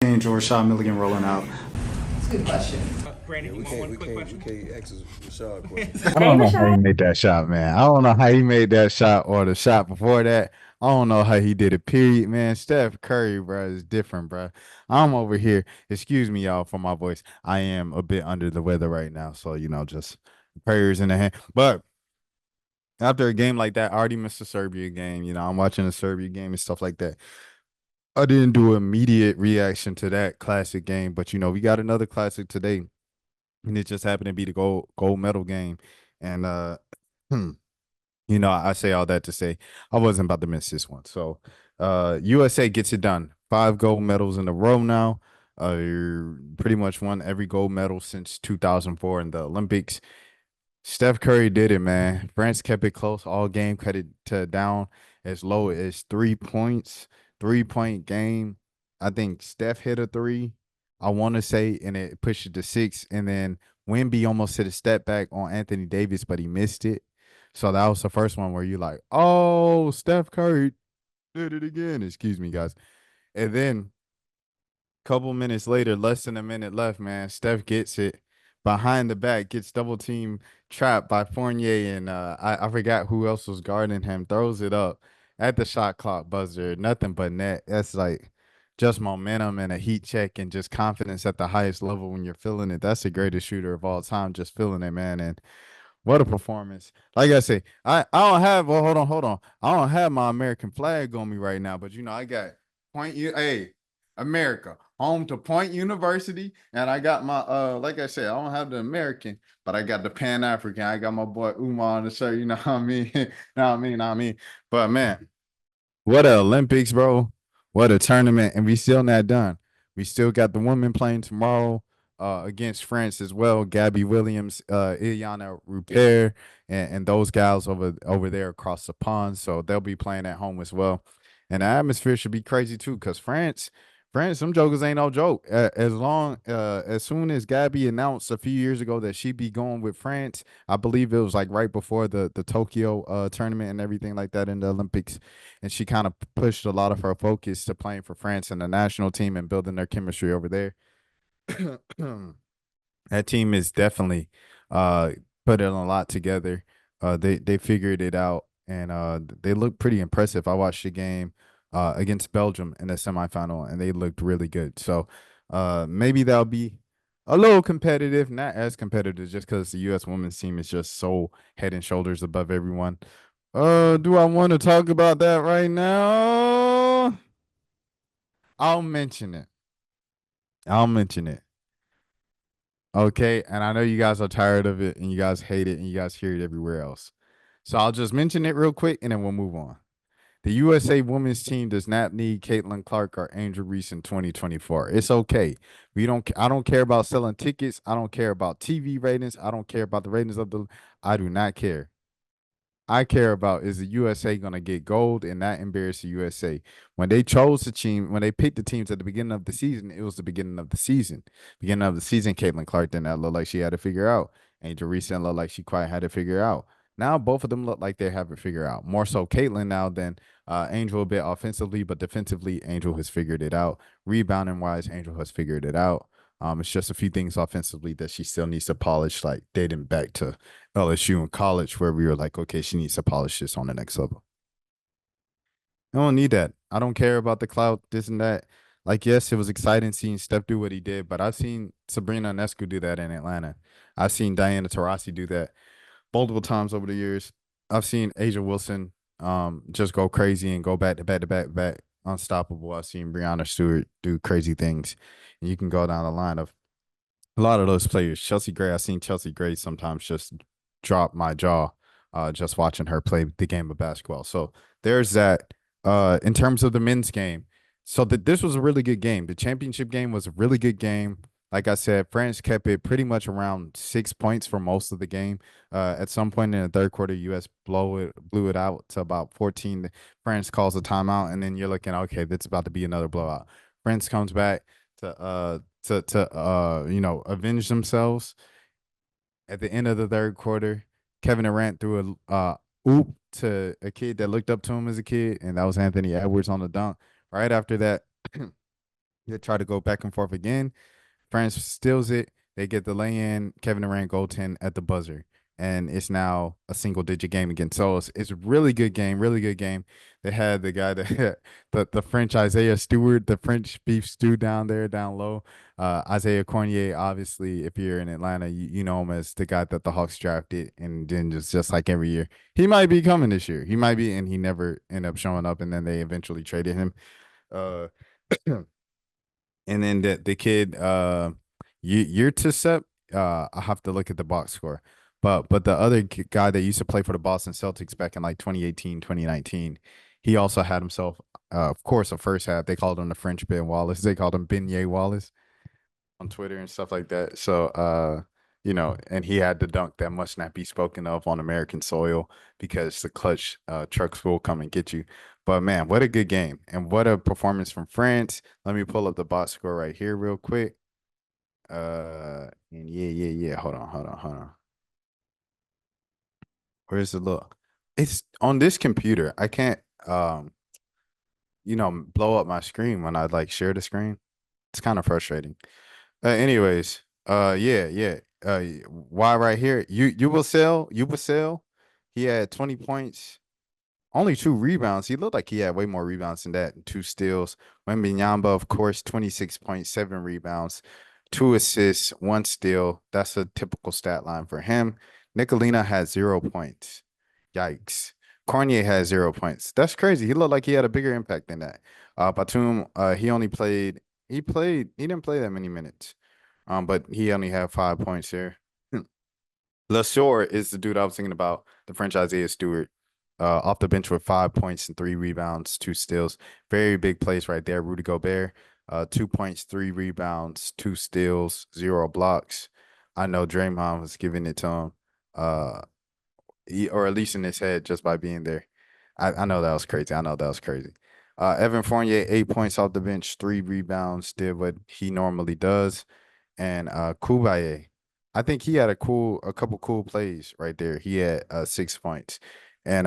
Angel Rashad Milligan rolling out. That's a good question. Brandon, Yeah, you we want can't one we quick can't we question? can't ask Rashad a question. I Hey, don't know how he Rashad. made that shot, man. I don't know how he made that shot or the shot before that. I don't know how he did it, period, man. Steph Curry, bro, is different, bro. I'm over here. Excuse me, y'all, for my voice. I am a bit under the weather right now. So, just prayers in the hand. But after a game like that, I already missed the Serbia game. I'm watching the Serbia game and stuff like that. I didn't do immediate reaction to that classic game, but we got another classic today, and it just happened to be the gold medal game. And I say all that to say I wasn't about to miss this one. So USA gets it done. 5 gold medals in a row now. Pretty much won every gold medal since 2004 in the Olympics. Steph Curry did it, man. France kept it close all game, cut it to down as low as 3 points, 3 point game. I think Steph hit a three, I want to say, and it pushed it to six. And then Wemby almost hit a step back on Anthony Davis, but he missed it. So that was the first one where you're like, oh, Steph Curry did it again. Excuse me, guys. And then couple minutes later, less than a minute left, man. Steph gets it behind the back, gets double team trapped by Fournier, and I forgot who else was guarding him. Throws it up at the shot clock buzzer, nothing but net. That's like just momentum and a heat check and just confidence at the highest level when you're feeling it. That's the greatest shooter of all time, just feeling it, man. And what a performance. Like I say, I don't have, well, hold on. I don't have my American flag on me right now, but I got hey, America, home to Point University, and I got my like I said, I don't have the American, but I got the Pan African. I got my boy Umar on the shirt, you know what I mean? Know what I mean? But man, what a Olympics, bro. What a tournament. And we still not done. We still got the women playing tomorrow against France as well. Gabby Williams, Ilyana Rupert, and those gals over there across the pond. So they'll be playing at home as well. And the atmosphere should be crazy too, because France, some jokers ain't no joke. As soon as Gabby announced a few years ago that she'd be going with France, I believe it was like right before the Tokyo tournament and everything like that in the Olympics, and she kind of pushed a lot of her focus to playing for France and the national team and building their chemistry over there. That team is definitely uh putting a lot together. They figured it out, and they look pretty impressive. I watched the game against Belgium in the semifinal, and they looked really good. So maybe that'll be a little competitive, not as competitive, just because the U.S. women's team is just so head and shoulders above everyone. Do I want to talk about that right now? I'll mention it. I'll mention it. Okay. And I know you guys are tired of it and you guys hate it and you guys hear it everywhere else. So I'll just mention it real quick and then we'll move on. The USA women's team does not need Caitlin Clark or Angel Reese in 2024. It's okay. I don't care about selling tickets. I don't care about TV ratings. I don't care about the ratings of the I do not care. I care about is the USA going to get gold and not embarrass the USA. When they chose the team, when they picked the teams at the beginning of the season, it was the beginning of the season. Beginning of the season, Caitlin Clark did not look like she had to figure out. Angel Reese didn't look like she quite had to figure out. Now both of them look like they have it figured out. More so Caitlin now than Angel a bit offensively, but defensively, Angel has figured it out. Rebounding wise, Angel has figured it out. It's just a few things offensively that she still needs to polish, like dating back to LSU in college, where we were like, okay, she needs to polish this on the next level. I don't need that. I don't care about the clout, this and that. Like, yes, it was exciting seeing Steph do what he did, but I've seen Sabrina Ionescu do that in Atlanta. I've seen Diana Taurasi do that multiple times over the years. I've seen Asia Wilson just go crazy and go back to back to back to back, unstoppable. I've seen Brianna Stewart do crazy things. And you can go down the line of a lot of those players. Chelsea Gray, I've seen Chelsea Gray sometimes just drop my jaw just watching her play the game of basketball. So there's that. In terms of the men's game, so this was a really good game. The championship game was a really good game. Like I said, France kept it pretty much around 6 points for most of the game. At some point in the third quarter, US blew it out to about 14. France calls a timeout, and then you're looking, okay, that's about to be another blowout. France comes back to avenge themselves at the end of the third quarter. Kevin Durant threw a oop to a kid that looked up to him as a kid, and that was Anthony Edwards on the dunk. Right after that, They try to go back and forth again. France steals it. They get the lay in. Kevin Durant goaltend at the buzzer. And it's now a single digit game again. So it's a really good game, really good game. They had the guy that the French Isaiah Stewart, the French beef stew down there, down low. Isaiah Cornier, obviously, if you're in Atlanta, you know him as the guy that the Hawks drafted, and then just like every year, he might be coming this year. He might be, and he never ended up showing up, and then they eventually traded him. Uh, and then the kid year to Sep, I have to look at the box score. But the other guy that used to play for the Boston Celtics back in like 2018, 2019, he also had himself of course a first half. They called him the French Ben Wallace. They called him Beignet Wallace on Twitter and stuff like that. So and he had the dunk that must not be spoken of on American soil because the clutch trucks will come and get you. But man, what a good game and what a performance from France. Let me pull up the box score right here real quick. And yeah. Hold on. Where's the look? It's on this computer. I can't blow up my screen when I like share the screen. It's kind of frustrating. Anyways, yeah. Why right here? You will sell. He had 20 points, only two rebounds. He looked like he had way more rebounds than that, and two steals. Wembanyama, of course, 26.7 rebounds, two assists, one steal. That's a typical stat line for him. Nicolina had 0 points. Yikes. Cornier had 0 points. That's crazy. He looked like he had a bigger impact than that. Batum, he didn't play that many minutes. But he only had 5 points here. LeSure is the dude I was thinking about, the French Isaiah Stewart, off the bench with 5 points and three rebounds, two steals. Very big plays right there. Rudy Gobert, 2 points, three rebounds, two steals, zero blocks. I know Draymond was giving it to him, uh, or at least in his head just by being there. I know that was crazy. I know that was crazy. Evan Fournier, 8 points off the bench, three rebounds, did what he normally does. And Kubaye, I think he had a couple cool plays right there. He had 6 points. And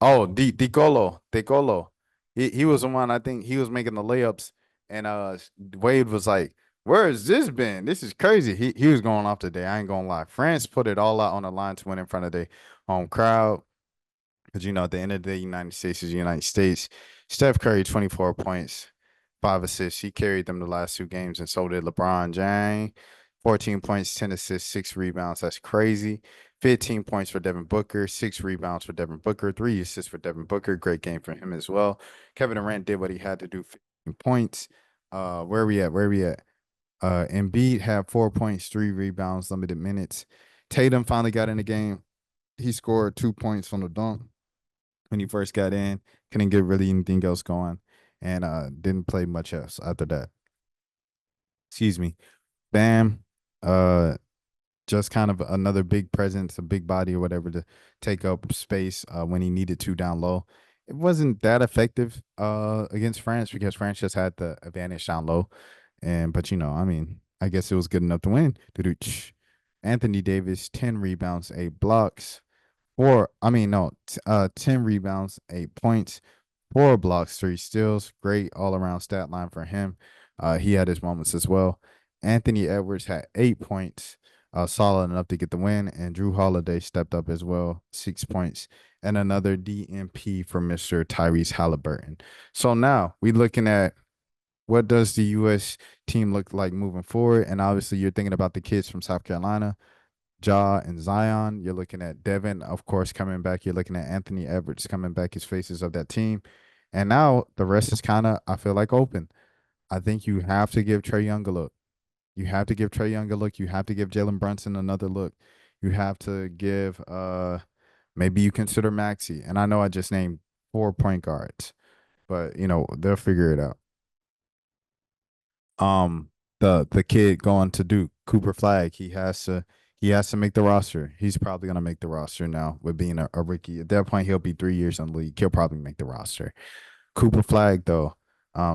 Dicolo. He was the one, I think he was making the layups, and Wade was like, where has this been? This is crazy. He was going off today. I ain't gonna lie. France put it all out on the line to win in front of their home crowd. Because at the end of the day, United States is the United States. Steph Curry, 24 points, five assists. He carried them the last two games, and so did LeBron James. 14 points, 10 assists, six rebounds. That's crazy. 15 points for Devin Booker, six rebounds for Devin Booker, three assists for Devin Booker. Great game for him as well. Kevin Durant did what he had to do, 15 points. Where are we at? Where are we at? Embiid had 4 points, three rebounds, limited minutes. Tatum finally got in the game. He scored 2 points on the dunk when he first got in. Couldn't get really anything else going, and didn't play much else after that. Excuse me. Bam. Uh, just kind of another big presence, a big body or whatever to take up space when he needed to down low. It wasn't that effective against France because France just had the advantage down low. But I mean, I guess it was good enough to win. Anthony Davis, 10 rebounds, 8 blocks. I mean, no, 10 rebounds, 8 points, four blocks, three steals. Great all around stat line for him. He had his moments as well. Anthony Edwards had 8 points, solid enough to get the win. And Drew Holiday stepped up as well, 6 points, and another DMP for Mr. Tyrese Halliburton. So now we're looking at what does the U.S. team look like moving forward? And obviously, you're thinking about the kids from South Carolina. Ja and Zion. You're looking at Devin, of course, coming back. You're looking at Anthony Edwards coming back, his faces of that team. And now the rest is kind of, I feel like, open. I think you have to give Trey Young a look. You have to give Trey Young a look. You have to give Jalen Brunson another look. You have to give maybe you consider Maxi. And I know I just named four point guards, but they'll figure it out. The kid going to Duke, Cooper Flag, he has to make the roster. He's probably gonna make the roster now with being a rookie. At that point, he'll be 3 years in the league. He'll probably make the roster. Cooper Flag though.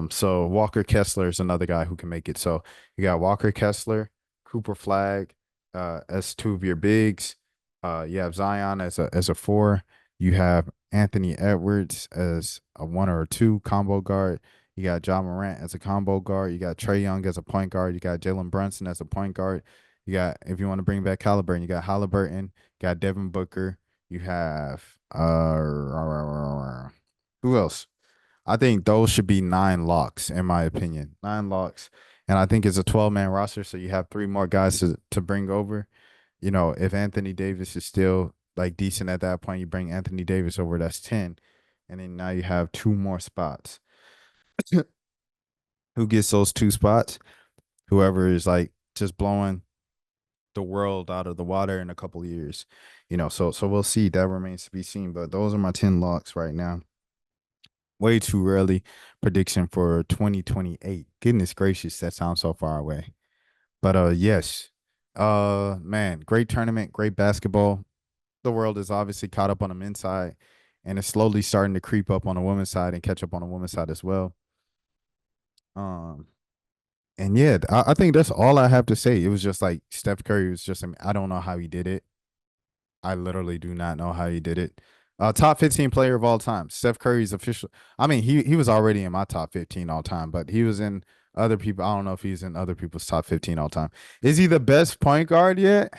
So Walker Kessler is another guy who can make it. So you got Walker Kessler, Cooper Flag, as two of your bigs. You have Zion as a four. You have Anthony Edwards as a one or a two combo guard. You got Ja Morant as a combo guard. You got Trae Young as a point guard. You got Jalen Brunson as a point guard. You got, if you want to bring back Halliburton, you got Halliburton. You got Devin Booker. You have who else? I think those should be 9 locks, in my opinion. 9 locks. And I think it's a 12-man roster, so you have 3 more guys to bring over. You know, if Anthony Davis is still like decent at that point, you bring Anthony Davis over, that's 10. And then now you have 2 more spots. Who gets those 2 spots? Whoever is like just blowing the world out of the water in a couple of years. You know, so we'll see. That remains to be seen. But those are my 10 locks right now. Way too early prediction for 2028. Goodness gracious, that sounds so far away. But yes. Man, great tournament, great basketball. The world is obviously caught up on the men's side, and it's slowly starting to creep up on the women's side and catch up on the women's side as well. And yeah, I think that's all I have to say. It was just like Steph Curry was just, I don't know how he did it. I literally do not know how he did it. Top 15 player of all time. Steph Curry's official. I mean, he was already in my top 15 all time, but he was in other people. I don't know if he's in other people's top 15 all time. Is he the best point guard yet?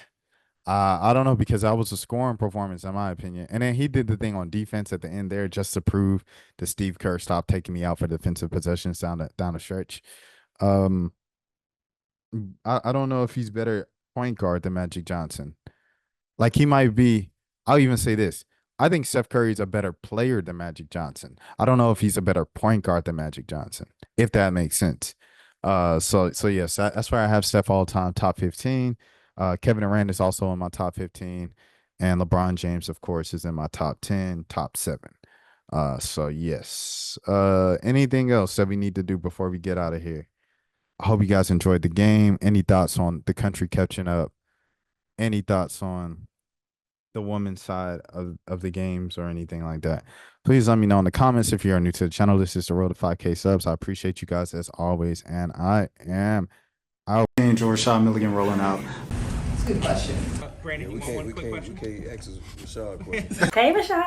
I don't know, because that was a scoring performance in my opinion. And then he did the thing on defense at the end there just to prove that Steve Kerr stopped taking me out for defensive possessions down the stretch. Um, I don't know if he's better point guard than Magic Johnson. Like he might be. I'll even say this. I think Steph Curry is a better player than Magic Johnson. I don't know if he's a better point guard than Magic Johnson, if that makes sense. So yes, that's where I have Steph all time top 15. Kevin Durant is also in my top 15, and LeBron James, of course, is in my top 10, top 7. So yes. Anything else that we need to do before we get out of here? I hope you guys enjoyed the game. Any thoughts on the country catching up? Any thoughts on the women's side of the games or anything like that? Please let me know in the comments. If you are new to the channel, this is the road to 5K subs. I appreciate you guys as always, and I am out. And Rashad Milligan rolling out. That's a good question. Yeah, Brandon, we you want one can't, quick question? we can't ask Rashad a question. Hey, Rashad.